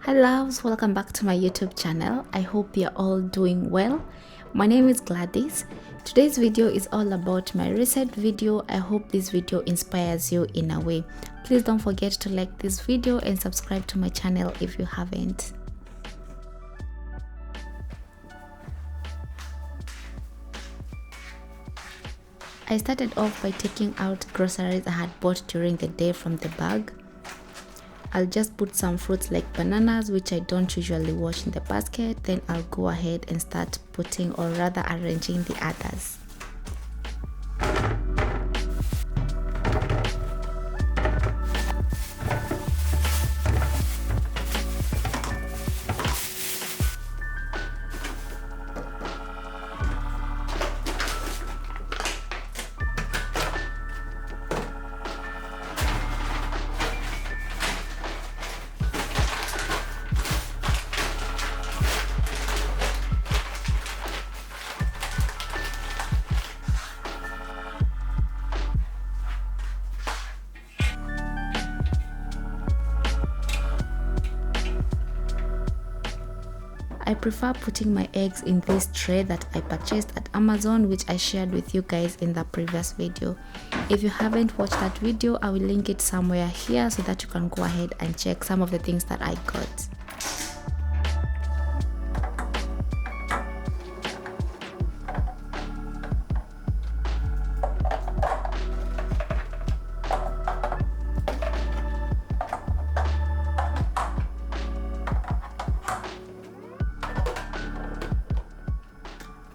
Hi loves, welcome back to my YouTube channel. I hope you're all doing well. My name is Gladys. Today's video is all about my recent video. I hope this video inspires you in a way. Please don't forget to like this video and subscribe to my channel if you haven't. I started off by taking out groceries I had bought during the day from the bag. I'll just put some fruits like bananas, which I don't usually wash, in the basket. Then I'll go ahead and start putting, or rather arranging, the others. I prefer putting my eggs in this tray that I purchased at Amazon, which I shared with you guys in the previous video. If you haven't watched that video, I will link it somewhere here so that you can go ahead and check some of the things that I got.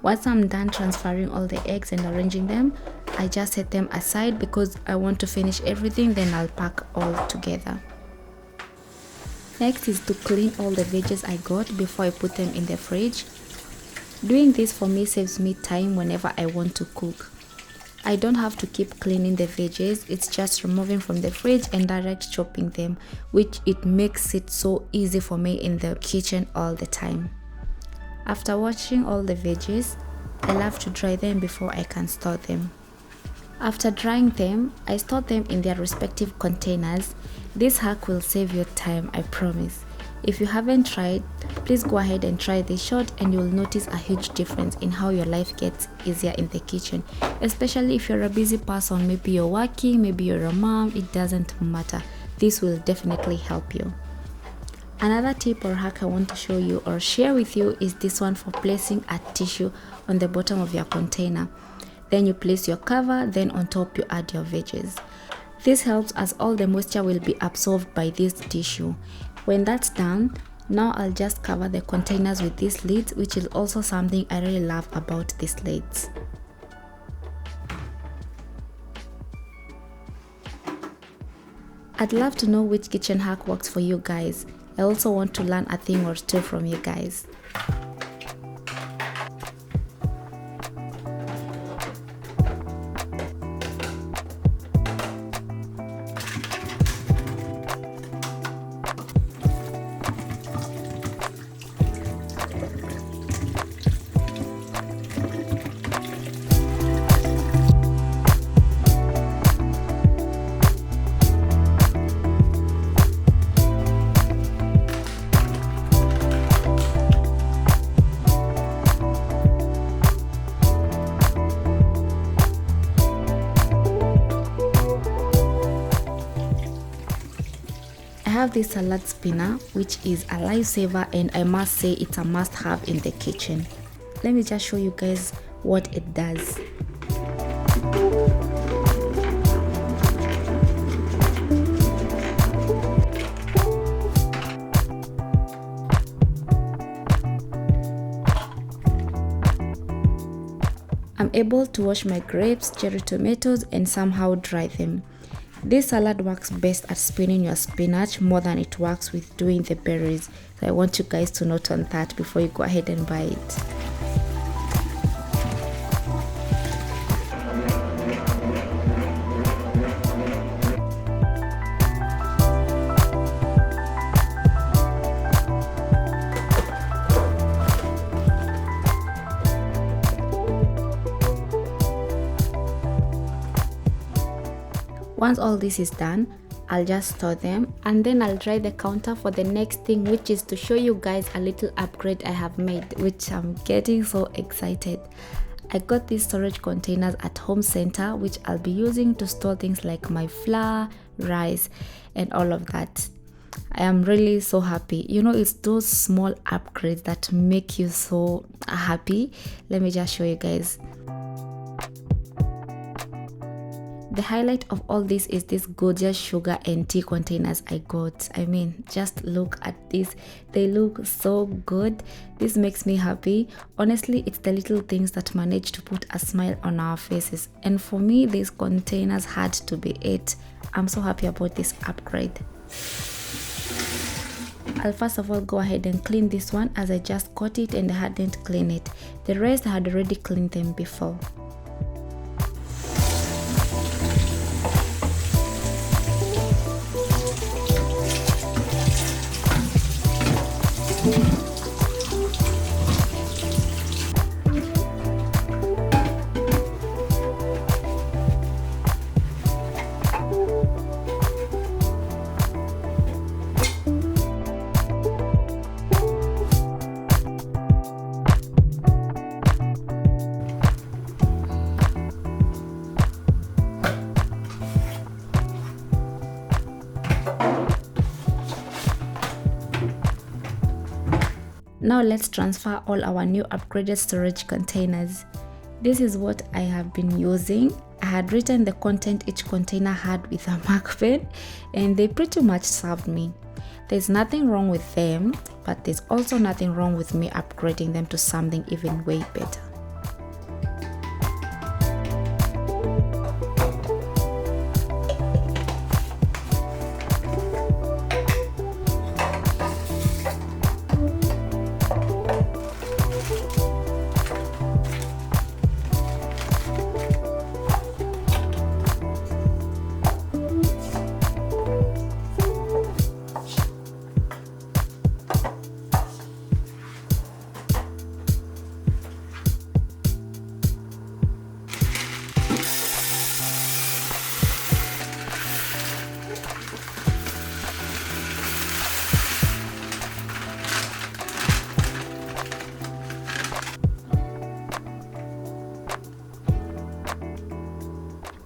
Once I'm done transferring all the eggs and arranging them, I just set them aside because I want to finish everything, then I'll pack all together. Next is to clean all the veggies I got before I put them in the fridge. Doing this for me saves me time whenever I want to cook. I don't have to keep cleaning the veggies, it's just removing from the fridge and direct chopping them, which it makes it so easy for me in the kitchen all the time. After washing all the veggies, I love to dry them before I can store them. After drying them, I store them in their respective containers. This hack will save you time, I promise. If you haven't tried, please go ahead and try this shot and you'll notice a huge difference in how your life gets easier in the kitchen. Especially if you're a busy person, maybe you're working, maybe you're a mom, it doesn't matter. This will definitely help you. Another tip or hack I want to show you or share with you is this one for placing a tissue on the bottom of your container. Then you place your cover, then on top you add your veggies. This helps as all the moisture will be absorbed by this tissue. When that's done, now I'll just cover the containers with these lids, which is also something I really love about these lids. I'd love to know which kitchen hack works for you guys. I also want to learn a thing or two from you guys. I have this salad spinner, which is a lifesaver, and I must say it's a must-have in the kitchen. Let me just show you guys what it does. I'm able to wash my grapes, cherry tomatoes, and somehow dry them. This salad works best at spinning your spinach more than it works with doing the berries. So I want you guys to note on that before you go ahead and buy it. Once all this is done, I'll just store them, and then I'll dry the counter for the next thing, which is to show you guys a little upgrade I have made, which I'm getting so excited. I got these storage containers at Home Center, which I'll be using to store things like my flour, rice, and all of that. I am really so happy. You know, it's those small upgrades that make you so happy. Let me just show you guys. The highlight of all this is this gorgeous sugar and tea containers I got. I mean, just look at this. They look so good. This makes me happy. Honestly, it's the little things that manage to put a smile on our faces. And for me, these containers had to be it. I'm so happy about this upgrade. I'll first of all go ahead and clean this one, as I just got it and I hadn't cleaned it. The rest I had already cleaned them before. Now let's transfer all our new upgraded storage containers. This is what I have been using. I had written the content each container had with a mark pen, and they pretty much served me. There's nothing wrong with them, but there's also nothing wrong with me upgrading them to something even way better.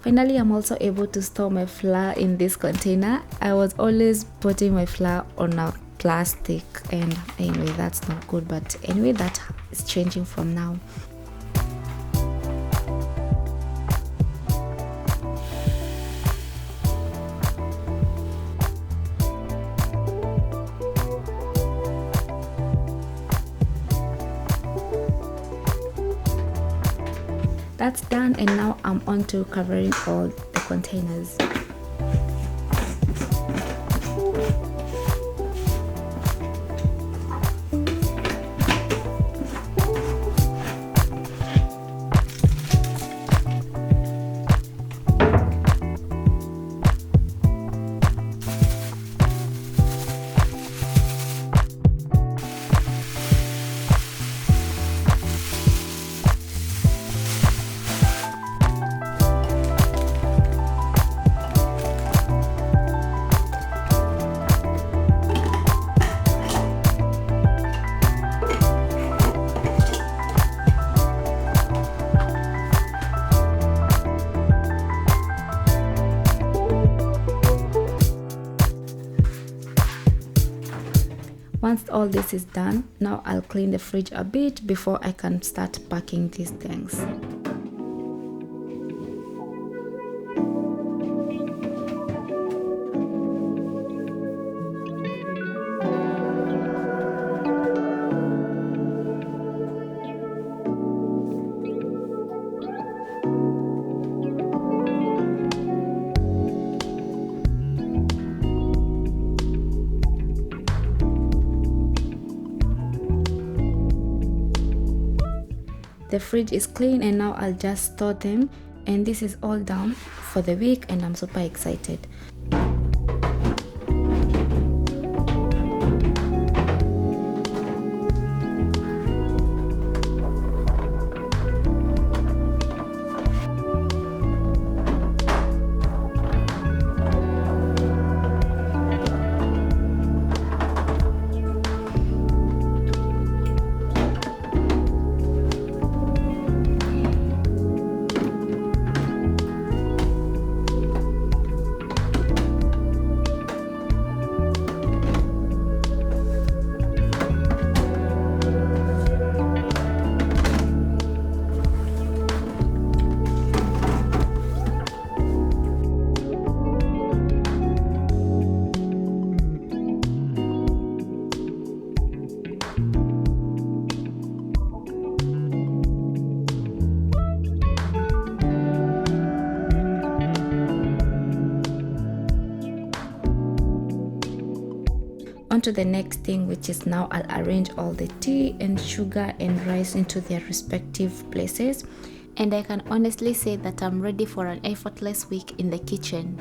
Finally, I'm also able to store my flour in this container. I was always putting my flour on a plastic, and anyway, that's not good, but anyway, that is changing from now. That's done, and now I'm on to covering all the containers. Once all this is done, now I'll clean the fridge a bit before I can start packing these things. The fridge is clean, and now I'll just store them, and this is all done for the week, and I'm super excited. On to the next thing, which is now I'll arrange all the tea and sugar and rice into their respective places. And I can honestly say that I'm ready for an effortless week in the kitchen.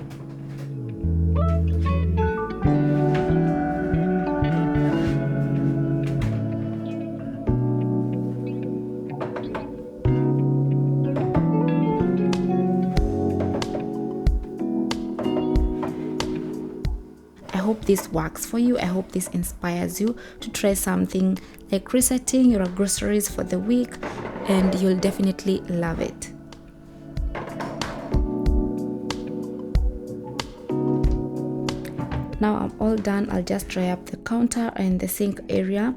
I hope this works for you. I hope this inspires you to try something like resetting your groceries for the week, and you'll definitely love it. Now I'm all done. I'll just dry up the counter and the sink area.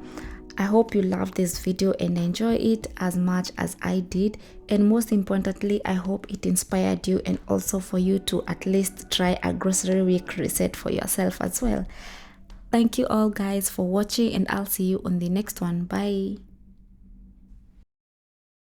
I hope you loved this video and enjoy it as much as I did, and most importantly, I hope it inspired you and also for you to at least try a grocery week reset for yourself as well. Thank you all guys for watching, and I'll see you on the next one. Bye.